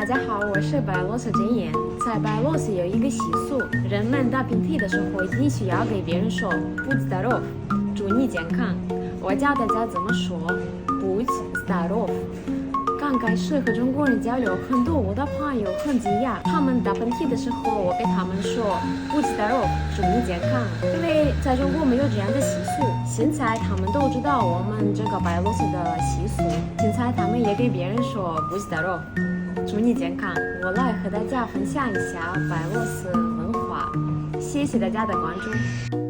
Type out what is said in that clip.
家好，我是白俄罗斯真言。在白俄罗斯有一个习俗，人们打喷嚏的时候一定需要给别人说 "Будь здоров"，祝你健康。我教大家怎么说 "Будь здоров"。刚开始和中国人交流，很多我的朋友很惊讶，他们打喷嚏的时候，我给他们说 "Будь здоров"，祝你健康。因为在中国没有这样的习俗，现在他们都知道我们这个白俄罗斯的习俗，现在他们也给别人说 "Будь здоров"。祝你健康！我来和大家分享一下白俄罗斯文化，谢谢大家的关注。